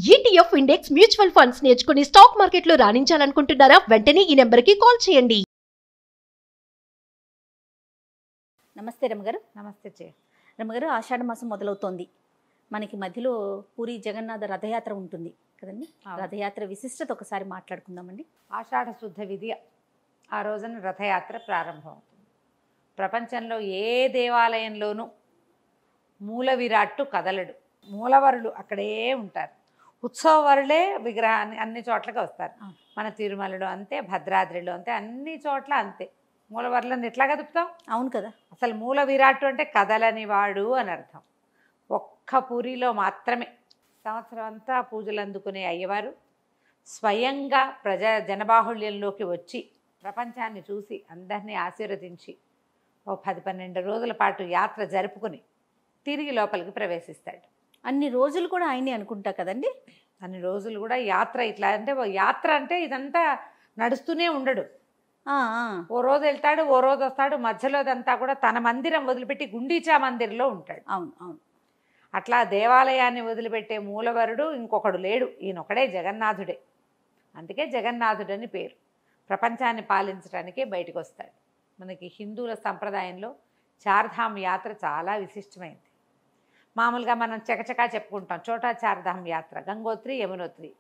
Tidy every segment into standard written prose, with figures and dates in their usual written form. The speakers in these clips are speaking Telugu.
ETF ఇండెక్స్ మ్యూచువల్ ఫండ్స్ నేర్చుకుని స్టాక్ మార్కెట్లో రాణించాలనుకుంటున్నారా? వెంటనే ఈ నెంబర్కి కాల్ చేయండి. నమస్తే రమగారు. నమస్తే రమగారు, ఆషాఢ మాసం మొదలవుతోంది. మనకి మధ్యలో పూరి జగన్నాథ రథయాత్ర ఉంటుంది కదండి. రథయాత్ర విశిష్టత ఒకసారి మాట్లాడుకుందామండి. ఆషాఢ శుద్ధ విద్య ఆ రోజున రథయాత్ర ప్రారంభమవుతుంది. ప్రపంచంలో ఏ దేవాలయంలోనూ మూల విరాట్టు కదలడు, మూలవరులు అక్కడే ఉంటారు. ఉత్సవవరులే విగ్రహాన్ని అన్ని చోట్లకి వస్తారు. మన తిరుమలలో అంతే, భద్రాద్రిలో అంతే, అన్ని చోట్ల అంతే. మూలవరులను ఎట్లా కదుపుతాం? అవును కదా. అసలు మూల విరాట్టు అంటే కదలని వాడు అని అర్థం. ఒక్క పూరిలో మాత్రమే సంవత్సరం అంతా పూజలు అందుకునే అయ్యవారు స్వయంగా జనబాహుళ్యంలోకి వచ్చి ప్రపంచాన్ని చూసి అందరినీ ఆశీర్వదించి ఓ 10-12 రోజుల పాటు యాత్ర జరుపుకుని తిరిగి లోపలికి ప్రవేశిస్తాడు. అన్ని రోజులు కూడా ఆయనే అనుకుంటా కదండి. అన్ని రోజులు కూడా యాత్ర ఇట్లా అంటే యాత్ర అంటే ఇదంతా నడుస్తూనే ఉండడు. ఓ రోజు వెళ్తాడు, ఓ రోజు వస్తాడు. మధ్యలోదంతా కూడా తన మందిరం వదిలిపెట్టి గుండీచా మందిర్లో ఉంటాడు. అవును అవును. అట్లా దేవాలయాన్ని వదిలిపెట్టే మూలవరుడు ఇంకొకడు లేడు. ఈయనొకడే జగన్నాథుడే. అందుకే జగన్నాథుడని పేరు. ప్రపంచాన్ని పాలించడానికే బయటకు వస్తాడు. మనకి హిందువుల సంప్రదాయంలో చార్ధామ్ యాత్ర చాలా విశిష్టమైంది. మామూలుగా మనం చకచకా చెప్పుకుంటాం. చోటా చార్ధామ్ యాత్ర గంగోత్రి, యమునోత్రి,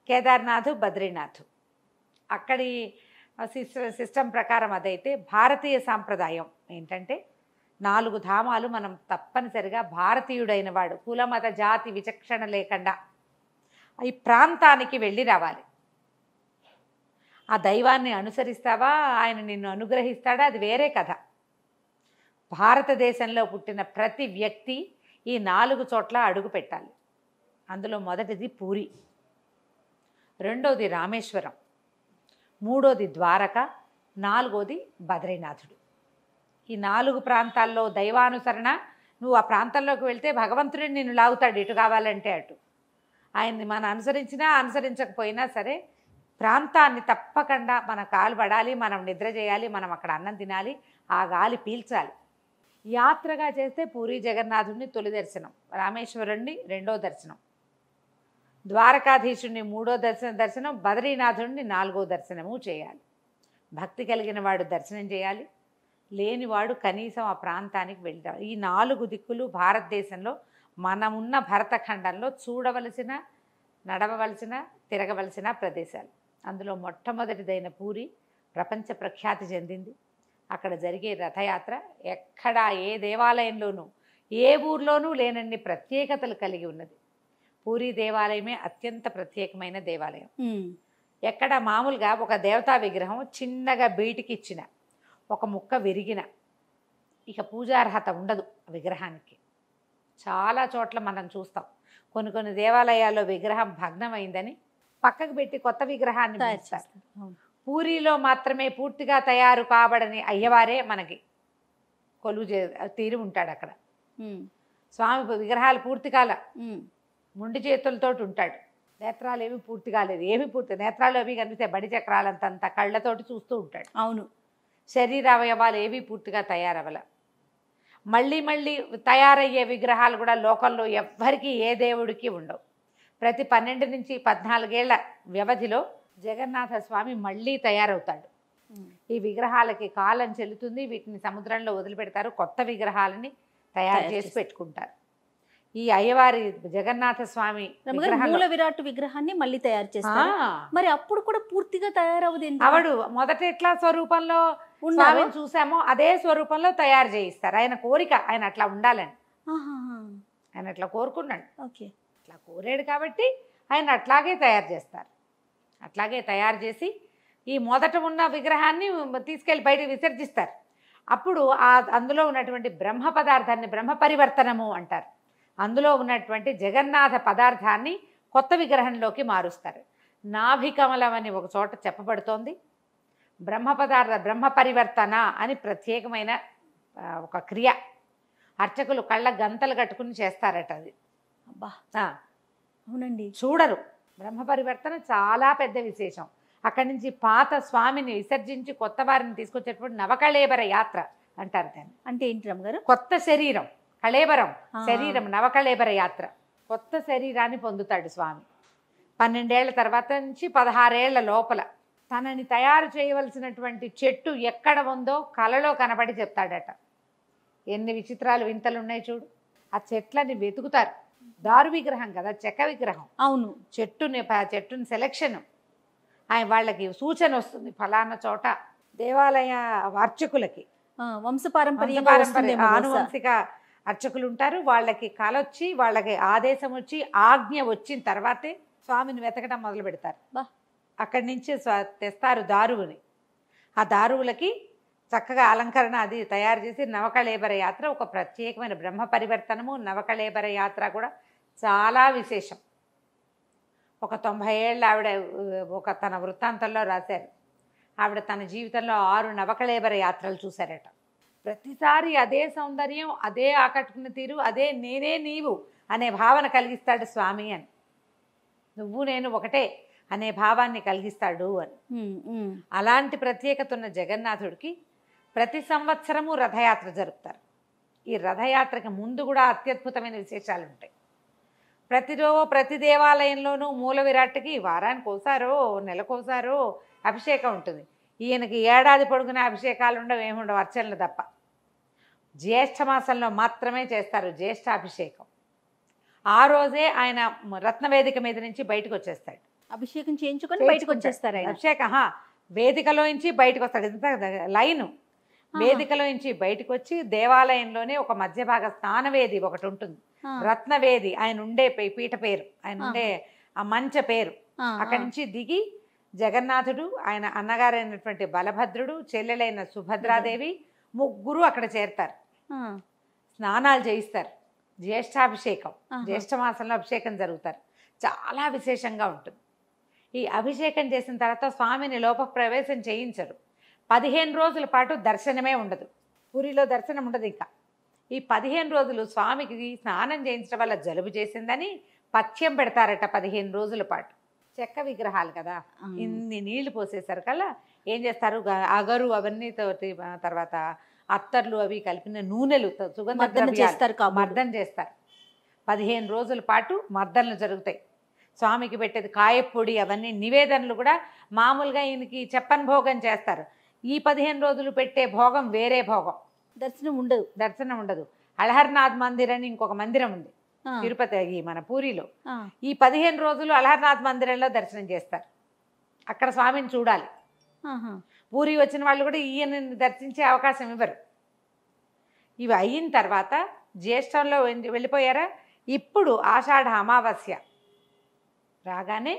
కేదార్నాథ్, బద్రీనాథ్. అక్కడి సిస్టమ్ ప్రకారం అదైతే భారతీయ సాంప్రదాయం ఏంటంటే 4 ధామాలు మనం తప్పనిసరిగా భారతీయుడైన వాడు కులమత జాతి విచక్షణ లేకుండా ఈ ప్రాంతానికి వెళ్ళి రావాలి. ఆ దైవాన్ని అనుసరిస్తావా, ఆయన నిన్ను అనుగ్రహిస్తాడా, అది వేరే కథ. భారతదేశంలో పుట్టిన ప్రతి వ్యక్తి ఈ 4 చోట్ల అడుగు పెట్టాలి. అందులో మొదటిది పూరి, రెండోది రామేశ్వరం, మూడోది ద్వారక, 4వది బద్రీనాథుడు. ఈ 4 ప్రాంతాల్లో దైవానుసరణ. నువ్వు ఆ ప్రాంతంలోకి వెళ్తే భగవంతుడిని నిన్ను లాగుతాడు ఇటు కావాలంటే అటు. ఆయన్ని మనం అనుసరించినా అనుసరించకపోయినా సరే ప్రాంతాన్ని తప్పకుండా మన కాలు పడాలి, మనం నిద్ర చేయాలి, మనం అక్కడ అన్నం తినాలి, ఆ గాలి పీల్చాలి. యాత్రగా చేస్తే పూరి జగన్నాథుడిని తొలి దర్శనం, రామేశ్వరుణ్ణి 2వ దర్శనం, ద్వారకాధీశుడిని 3వ దర్శనం, బద్రీనాథుడిని 4వ దర్శనము చేయాలి. భక్తి కలిగిన వాడు దర్శనం చేయాలి, లేనివాడు కనీసం ఆ ప్రాంతానికి వెళ్తాడు. ఈ 4 దిక్కులు భారతదేశంలో మనమున్న భరతఖండంలో చూడవలసిన, నడవవలసిన, తిరగవలసిన ప్రదేశాలు. అందులో మొట్టమొదటిదైన పూరి ప్రపంచ ప్రఖ్యాతి చెందింది. అక్కడ జరిగే రథయాత్ర ఎక్కడా ఏ దేవాలయంలోనూ ఏ ఊర్లోనూ లేనన్ని ప్రత్యేకతలు కలిగి ఉన్నది. పూరి దేవాలయమే అత్యంత ప్రత్యేకమైన దేవాలయం. ఎక్కడ మామూలుగా ఒక దేవతా విగ్రహం చిన్నగా బయటికి ఇచ్చిన, ఒక ముక్క విరిగిన, ఇక పూజార్హత ఉండదు విగ్రహానికి. చాలా చోట్ల మనం చూస్తాం. కొన్ని దేవాలయాల్లో విగ్రహం భగ్నమైందని పక్కకు పెట్టి కొత్త విగ్రహాన్ని తయారు. పూరిలో మాత్రమే పూర్తిగా తయారు కాబడని అయ్యవారే మనకి కొలువు తీరి ఉంటాడు అక్కడ. స్వామి విగ్రహాలు పూర్తి కాల, ముండి చేతులతో ఉంటాడు. నేత్రాలు ఏమి పూర్తి కాలేదు, ఏమి పూర్తి నేత్రాలు అవి కనిపిస్తే బడి చక్రాలంతంత కళ్ళతోటి చూస్తూ ఉంటాడు. అవును. శరీర అవయవాలు ఏవి పూర్తిగా తయారవల. మళ్ళీ తయారయ్యే విగ్రహాలు కూడా లోకంలో ఎవ్వరికీ ఏ దేవుడికి ఉండవు. ప్రతి 12 నుంచి 14 ఏళ్ల వ్యవధిలో జగన్నాథ స్వామి మళ్ళీ తయారవుతాడు. ఈ విగ్రహాలకి కాలం చెల్లుతుంది, వీటిని సముద్రంలో వదిలిపెడతారు, కొత్త విగ్రహాలని తయారు చేసి పెట్టుకుంటారు. ఈ అయ్యవారి జగన్నాథ స్వామి మూల విరాట్ విగ్రహాన్ని మళ్ళీ తయారు చేస్తారు. మరి అప్పుడు కూడా పూర్తిగా తయారవదు. అవడు మొదట ఎట్లా స్వరూపంలో స్వామిని చూసామో అదే స్వరూపంలో తయారు చేయిస్తారు. ఆయన కోరిక, ఆయన అట్లా ఉండాలని ఆయన అట్లా కోరుకున్నాడు. ఓకే, అట్లా కోరాడు కాబట్టి ఆయన అట్లాగే తయారు చేస్తారు. అట్లాగే తయారు చేసి ఈ మొదట ఉన్న విగ్రహాన్ని తీసుకెళ్ళి బయటకు విసర్జిస్తారు. అప్పుడు అందులో ఉన్నటువంటి బ్రహ్మ పదార్థాన్ని బ్రహ్మ పరివర్తనము అంటారు. అందులో ఉన్నటువంటి జగన్నాథ పదార్థాన్ని కొత్త విగ్రహంలోకి మారుస్తారు. నాభికమలం అని ఒక చోట చెప్పబడుతోంది. బ్రహ్మ పరివర్తన అని ప్రత్యేకమైన ఒక క్రియ. అర్చకులు కళ్ళ గంతలు కట్టుకుని చేస్తారట అది. అబ్బా, అవునండి. చూడరు. బ్రహ్మ పరివర్తన చాలా పెద్ద విశేషం. అక్కడి నుంచి పాత స్వామిని విసర్జించి కొత్త వారిని తీసుకొచ్చేటప్పుడు నవకళేబర యాత్ర అంటారు దాన్ని. అంటే ఏంటి రమ్మగారు? కొత్త శరీరం, కళేబరం శరీరం, నవకళేబర యాత్ర. కొత్త శరీరాన్ని పొందుతాడు స్వామి. 12 ఏళ్ల తర్వాత నుంచి 16 ఏళ్ల లోపల తనని తయారు చేయవలసినటువంటి చెట్టు ఎక్కడ ఉందో కలలో కనబడి చెప్తాడట. ఎన్ని విచిత్రాలు వింతలు ఉన్నాయి చూడు. ఆ చెట్లని వెతుకుతారు. దారు విగ్రహం కదా, చెక్క విగ్రహం. అవును. చెట్టుని సెలెక్షన్ ఆయన వాళ్ళకి సూచన వస్తుంది. ఫలానా చోట దేవాలయ అర్చకులకి ఆనువంశిక అర్చకులు ఉంటారు. వాళ్ళకి కల వచ్చి వాళ్ళకి ఆదేశం వచ్చి ఆజ్ఞ వచ్చిన తర్వాతే స్వామిని వెతకడం మొదలు పెడతారు. అక్కడి నుంచి తెస్తారు దారువుని. ఆ దారువులకి చక్కగా అలంకరణ అది తయారు చేసి నవకళేబర యాత్ర, ఒక ప్రత్యేకమైన బ్రహ్మ పరివర్తనము. నవకళేబర యాత్ర కూడా చాలా విశేషం. ఒక 90 ఏళ్ళ ఆవిడ తన వృత్తాంతంలో రాశారు. ఆవిడ తన జీవితంలో 6 నవకళేబర యాత్రలు చూశారట. ప్రతిసారి అదే సౌందర్యం, అదే ఆకట్టుకున్న తీరు, అదే నేనే నీవు అనే భావన కలిగిస్తాడు స్వామి అని. నువ్వు నేను ఒకటే అనే భావాన్ని కలిగిస్తాడు అని. అలాంటి ప్రత్యేకత ఉన్న జగన్నాథుడికి ప్రతి సంవత్సరము రథయాత్ర జరుపుతారు. ఈ రథయాత్రకి ముందు కూడా అత్యద్భుతమైన విశేషాలు ఉంటాయి. ప్రతి దేవాలయంలోనూ మూల విరాట్కి వారానికి ఒకసారో నెలకోసారో అభిషేకం ఉంటుంది. ఈయనకి ఏడాది పొడుగున అభిషేకాలు ఉండవు, ఏముండవు, అర్చనలు తప్ప. జ్యేష్ఠ మాసంలో మాత్రమే చేస్తారు జ్యేష్ఠాభిషేకం. ఆ రోజే ఆయన రత్నవేదిక మీద నుంచి బయటకు వచ్చేస్తాడు. అభిషేకం చేయించుకొని బయటకు వచ్చేస్తారు. అభిషేకం వేదికలో నుంచి బయటకు వస్తాడు. ఇంత లైను వేదికలో నుంచి బయటకు వచ్చి దేవాలయంలోనే ఒక మధ్య భాగ స్నానవేది ఒకటి ఉంటుంది. రత్నవేది ఆయన ఉండే పీఠ పేరు, ఆయన ఉండే ఆ మంచ పేరు. అక్కడి నుంచి దిగి జగన్నాథుడు, ఆయన అన్నగారైనటువంటి బలభద్రుడు, చెల్లెలైన సుభద్రాదేవి ముగ్గురు అక్కడ చేరతారు. స్నానాలు చేయిస్తారు. జ్యేష్ఠాభిషేకం, జ్యేష్ఠ మాసంలో అభిషేకం జరుగుతారు. చాలా విశేషంగా ఉంటుంది. ఈ అభిషేకం చేసిన తర్వాత స్వామిని లోప ప్రవేశం చేయించరు. 15 రోజుల పాటు దర్శనమే ఉండదు. పూరిలో దర్శనం ఉండదు. ఇంకా ఈ 15 రోజులు స్వామికి స్నానం చేయించడం వల్ల జలుబు చేసిందని పథ్యం పెడతారట. 15 రోజుల పాటు చెక్క విగ్రహాలు కదా, ఇన్ని నీళ్లు పోసేసరి కల్లా ఏం చేస్తారు, అగరు అవన్నీ తర్వాత అత్తర్లు అవి కలిపిన నూనెలు, సుగంధ ద్రవ్యాలు మర్దన చేస్తారు. 15 రోజుల పాటు మర్దనలు జరుగుతాయి. స్వామికి పెట్టేది కాయపొడి అవన్నీ నివేదనలు కూడా మామూలుగా ఈయనకి చెప్పని భోగం చేస్తారు. ఈ 15 రోజులు పెట్టే భోగం వేరే భోగం. దర్శనం ఉండదు. అలహర్నాథ్ మందిర్ అని ఇంకొక మందిరం ఉంది తిరుపతి మన పూరిలో. ఈ 15 రోజులు అలహర్నాథ్ మందిరంలో దర్శనం చేస్తారు. అక్కడ స్వామిని చూడాలి. పూరి వచ్చిన వాళ్ళు కూడా ఈయనని దర్శించే అవకాశం ఇవ్వరు. ఇవి అయిన తర్వాత జ్యేష్ఠంలో వెళ్ళిపోయారా, ఇప్పుడు ఆషాఢ అమావాస్య రాగానే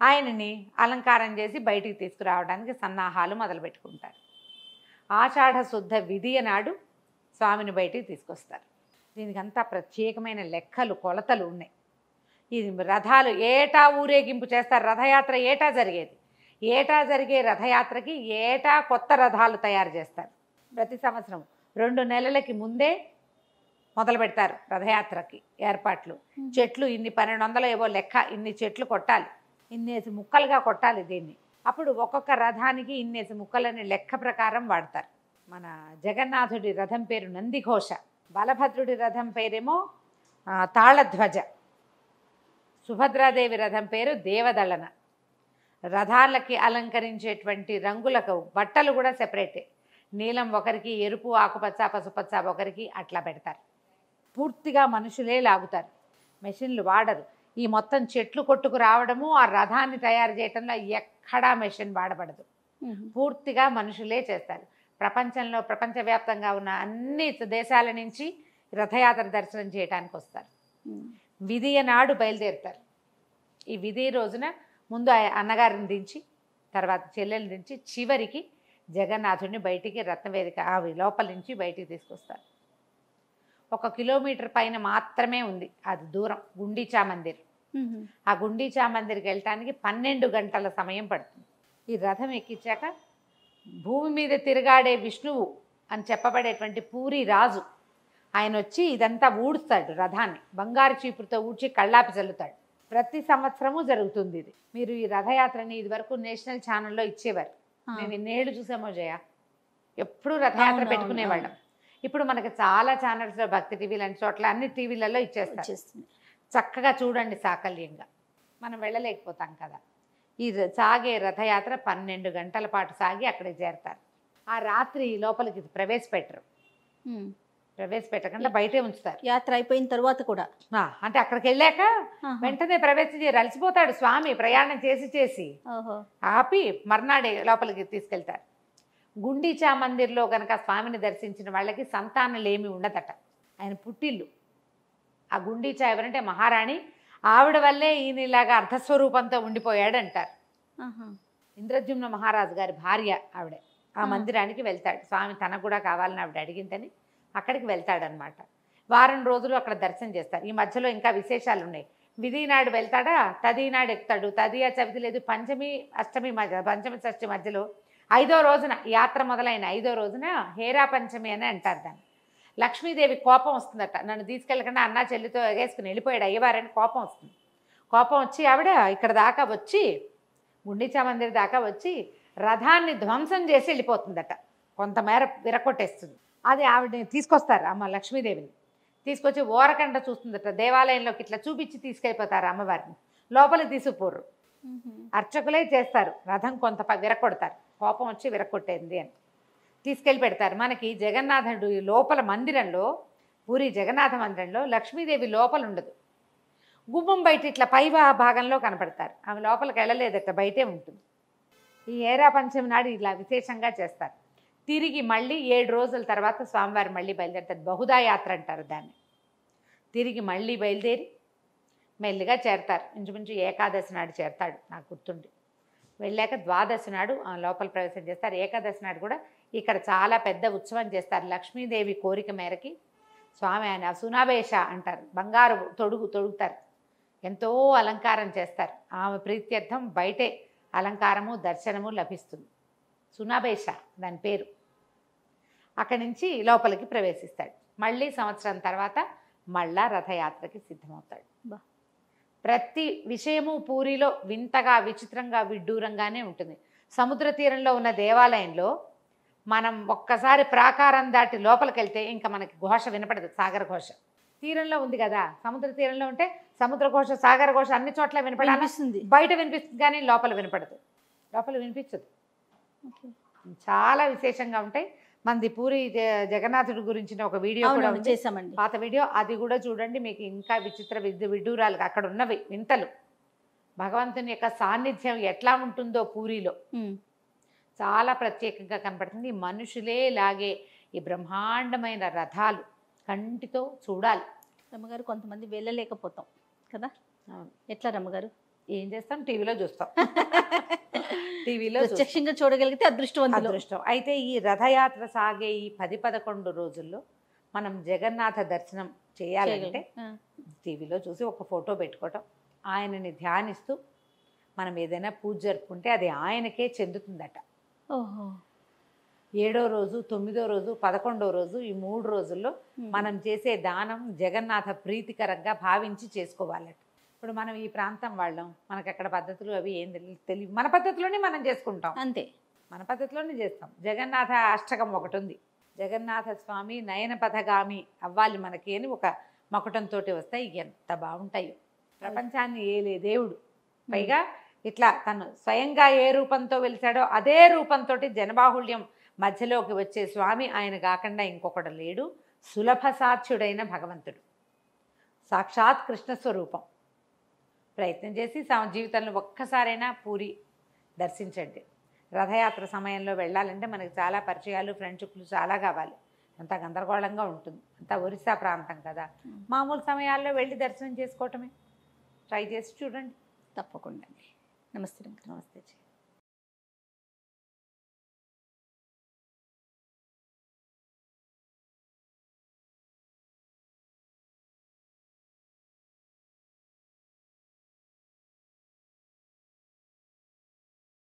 ఆయనని అలంకారం చేసి బయటికి తీసుకురావడానికి సన్నాహాలు మొదలుపెట్టుకుంటారు. ఆషాఢ శుద్ధ విధియ నాడు స్వామిని బయటికి తీసుకొస్తారు. దీనికంతా ప్రత్యేకమైన లెక్కలు కొలతలు ఉన్నాయి. ఈ రథాలు ఏటా ఊరేగింపు చేస్తారు. రథయాత్ర ఏటా జరిగేది. ఏటా జరిగే రథయాత్రకి ఏటా కొత్త రథాలు తయారు చేస్తారు. ప్రతి సంవత్సరం 2 నెలలకి ముందే మొదలు పెడతారు రథయాత్రకి ఏర్పాట్లు. చెట్లు ఇన్ని 1200 ఏవో లెక్క, ఇన్ని చెట్లు కొట్టాలి, ఇన్నేసి ముక్కలుగా కొట్టాలి దీన్ని. అప్పుడు ఒక్కొక్క రథానికి ఇన్నేసి ముక్కలని లెక్క ప్రకారం వాడతారు. మన జగన్నాథుడి రథం పేరు నందిఘోష, బలభద్రుడి రథం పేరేమో తాళధ్వజ, సుభద్రాదేవి రథం పేరు దేవదళన. రథాలకి అలంకరించేటువంటి రంగులకు బట్టలు కూడా సెపరేటే. నీలం ఒకరికి, ఎరుపు, ఆకుపచ్చ, పసుపచ్చ ఒకరికి, అట్లా పెడతారు. పూర్తిగా మనుషులే లాగుతారు, మెషిన్లు వాడరు. ఈ మొత్తం చెట్లు కొట్టుకు రావడము, ఆ రథాన్ని తయారు చేయటంలో ఎక్కడా మెషిన్ వాడబడదు. పూర్తిగా మనుషులే చేస్తారు. ప్రపంచవ్యాప్తంగా ఉన్న అన్ని దేశాల నుంచి రథయాత్ర దర్శనం చేయడానికి వస్తారు. విధియ నాడు బయలుదేరుతారు. ఈ విధి రోజున ముందు అన్నగారిని దించి, తర్వాత చెల్లెలు దించి, చివరికి జగన్నాథుడిని బయటికి రత్నవేదిక లోపల నుంచి బయటికి తీసుకొస్తారు. 1 కిలోమీటర్ పైన మాత్రమే ఉంది అది దూరం, గుండీచా మందిర్. ఆ గుండీచా మందిర్కి వెళ్ళటానికి 12 గంటల సమయం పడుతుంది. ఈ రథం ఎక్కించాక భూమి మీద తిరగాడే విష్ణువు అని చెప్పబడేటువంటి పూరి రాజు ఆయన వచ్చి ఇదంతా ఊడుస్తాడు. రథాన్ని బంగారు చీపురుతో ఊడ్చి కళ్ళాపి చల్లుతాడు. ప్రతి సంవత్సరము జరుగుతుంది ఇది. మీరు ఈ రథయాత్రని ఇదివరకు నేషనల్ ఛానల్లో ఇచ్చేవారు. మేము ఇన్నేళ్ళు చూసామో జయ, ఎప్పుడు రథయాత్ర పెట్టుకునేవాళ్ళం. ఇప్పుడు మనకి చాలా ఛానల్స్లో, భక్తి టీవీ లాంటి చోట్ల అన్ని టీవీలలో ఇచ్చేస్తారు. చక్కగా చూడండి సాకల్యంగా. మనం వెళ్ళలేకపోతాం కదా. ఈ సాగే రథయాత్ర 12 గంటల పాటు సాగి అక్కడికి చేరతారు. ఆ రాత్రి లోపలికి ప్రవేశపెట్టరు, ప్రవేశపెట్టకుండా బయటే ఉంచుతారు. యాత్ర అయిపోయిన తర్వాత కూడా అంటే అక్కడికి వెళ్ళాక వెంటనే ప్రవేశం చేయరు. అలసిపోతాడు స్వామి ప్రయాణం చేసి చేసి. ఆపి మర్నాడే లోపలికి తీసుకెళ్తారు. గుండీచా మందిర్లో కనుక స్వామిని దర్శించిన వాళ్ళకి సంతానలేమి ఉండదట. ఆయన పుట్టిల్లు ఆ గుండీచా. ఎవరంటే మహారాణి. ఆవిడ వల్లే ఈయన ఇలాగా అర్ధస్వరూపంతో ఉండిపోయాడు అంటారు. ఇంద్రద్యుమ్న మహారాజు గారి భార్య ఆవిడ. ఆ మందిరానికి వెళ్తాడు స్వామి. తనకు కూడా కావాలని ఆవిడ అడిగిందని అక్కడికి వెళ్తాడనమాట. వారం రోజులు అక్కడ దర్శనం చేస్తారు. ఈ మధ్యలో ఇంకా విశేషాలు ఉన్నాయి. విధి నాడు వెళ్తాడా, తది నాడు ఎక్కుతాడు. తదియా చవితి లేదు, పంచమి అష్టమి మధ్య, పంచమి షష్ఠి మధ్యలో 5వ రోజున యాత్ర మొదలైన 5వ రోజున హేరా పంచమి అని అంటారు దాన్ని. లక్ష్మీదేవి కోపం వస్తుందట. నన్ను తీసుకెళ్ళకుండా అన్నా చెల్లితో ఎగేసుకుని వెళ్ళిపోయాడు అయ్యవారని కోపం వస్తుంది. కోపం వచ్చి ఆవిడ ఇక్కడ దాకా వచ్చి గుండీచా మందిర్ దాకా వచ్చి రథాన్ని ధ్వంసం చేసి వెళ్ళిపోతుందట. కొంతమేర విరకొట్టేస్తుంది. అది ఆవిడని తీసుకొస్తారు, అమ్మ లక్ష్మీదేవిని తీసుకొచ్చి ఓరకంట చూస్తుందట. దేవాలయంలోకి ఇట్లా చూపించి తీసుకెళ్ళిపోతారు అమ్మవారిని. లోపలికి తీసుకుపోరు, అర్చకులే చేస్తారు. రథం కొంత విరకొడతారు. కోపం వచ్చి విరకొట్టేంది అని తీసుకెళ్ళి పెడతారు. మనకి జగన్నాథుడు లోపల మందిరంలో, పూరి జగన్నాథ మందిరంలో లక్ష్మీదేవి లోపల ఉండదు. గుమ్మం బయట ఇట్లా పై భాగంలో కనపడతారు. ఆమె లోపలికి వెళ్ళలేదట, బయటే ఉంటుంది. ఈ ఏరా పంచమి నాడు ఇలా విశేషంగా చేస్తారు. తిరిగి మళ్ళీ 7 రోజుల తర్వాత స్వామివారు మళ్ళీ బయలుదేరుతారు. బహుదా యాత్ర అంటారు దాన్ని. తిరిగి మళ్ళీ బయలుదేరి మెల్లిగా చేరతారు. ఇంచుమించు ఏకాదశి నాడు చేరతాడు నాకు గుర్తుండి. వెళ్ళాక ద్వాదశి నాడు లోపల ప్రవేశం చేస్తారు. ఏకాదశి నాడు కూడా ఇక్కడ చాలా పెద్ద ఉత్సవం చేస్తారు. లక్ష్మీదేవి కోరిక మేరకి స్వామి ఆయన సునాభేష అంటారు. బంగారు తొడుగుతారు. ఎంతో అలంకారం చేస్తారు. ఆమె ప్రీత్యర్థం బయటే అలంకారము దర్శనము లభిస్తుంది. సునాభేష దాని పేరు. అక్కడి నుంచి లోపలికి ప్రవేశిస్తాడు. మళ్ళీ సంవత్సరం తర్వాత మళ్ళా రథయాత్రకి సిద్ధమవుతాడు. ప్రతి విషయము పూరిలో వింతగా విచిత్రంగా విడ్డూరంగానే ఉంటుంది. సముద్ర తీరంలో ఉన్న దేవాలయంలో మనం ఒక్కసారి ప్రాకారం దాటి లోపలికి వెళ్తే ఇంకా మనకి ఘోష వినపడదు, సాగర ఘోష. తీరంలో ఉంది కదా, సముద్ర తీరంలో ఉంటే సముద్ర ఘోష సాగర ఘోష అన్ని చోట్ల వినపడాల్సింది. బయట వినిపిస్తుంది కానీ లోపల వినపడదు, లోపల వినిపించదు. చాలా విశేషంగా ఉంటాయి. మనది పూరి జగన్నాథుడి గురించిన ఒక వీడియో కూడా చేసామండి, పాత వీడియో. అది కూడా చూడండి. మీకు ఇంకా విచిత్ర విడ్డూరాలు అక్కడ ఉన్నవి వింతలు. భగవంతుని యొక్క సాన్నిధ్యం ఎట్లా ఉంటుందో పూరిలో చాలా ప్రత్యేకంగా కనపడుతుంది. మనుషులే లాగే ఈ బ్రహ్మాండమైన రథాలు కంటితో చూడాలి. రమ్మగారు కొంతమంది వెళ్ళలేకపోతాం కదా, ఎట్లా రమ్మగారు? ఏం చేస్తాం, టీవీలో చూస్తాం. టీవీలో ప్రత్యక్షంగా చూడగలిగితే అదృష్టం. అయితే ఈ రథయాత్ర సాగే ఈ 10-11 రోజుల్లో మనం జగన్నాథ దర్శనం చేయాలంటే టీవీలో చూసి ఒక ఫోటో పెట్టుకోవటం, ఆయనని ధ్యానిస్తూ మనం ఏదైనా పూజ జరుపుకుంటే అది ఆయనకే చెందుతుందట. ఓహో. 7వ రోజు, 9వ రోజు, 11వ రోజు ఈ 3 రోజుల్లో మనం చేసే దానం జగన్నాథ ప్రీతికరంగా భావించి చేసుకోవాలట. ఇప్పుడు మనం ఈ ప్రాంతం వాళ్ళం, మనకు అక్కడ పద్ధతులు అవి ఏం తెలియదు. మన పద్ధతిలోనే మనం చేసుకుంటాం, అంతే. మన పద్ధతిలోనే చేస్తాం. జగన్నాథ అష్టకం ఒకటి ఉంది. జగన్నాథ స్వామి నయన పథగామి అవ్వాలి మనకి అని ఒక మకుటంతో వస్తాయి. ఎంత బాగుంటాయో. ప్రపంచాన్ని ఏలే దేవుడు, పైగా ఇట్లా తను స్వయంగా ఏ రూపంతో వెలిసాడో అదే రూపంతో జనబాహుళ్యం మధ్యలోకి వచ్చే స్వామి ఆయన కాకుండా ఇంకొకడు లేడు. సులభ సాధ్యుడైన భగవంతుడు, సాక్షాత్ కృష్ణ స్వరూపం. ప్రయత్నం చేసి జీవితంలో ఒక్కసారైనా పూరి దర్శించండి. రథయాత్ర సమయంలో వెళ్ళాలంటే మనకి చాలా పరిచయాలు, ఫ్రెండ్షిప్లు చాలా కావాలి. అంత గందరగోళంగా ఉంటుంది. అంతా ఒరిస్సా ప్రాంతం కదా. మామూలు సమయాల్లో వెళ్ళి దర్శనం చేసుకోవటమే. ట్రై చేసి చూడండి. తప్పకుండా. నమస్తే. నమస్తే.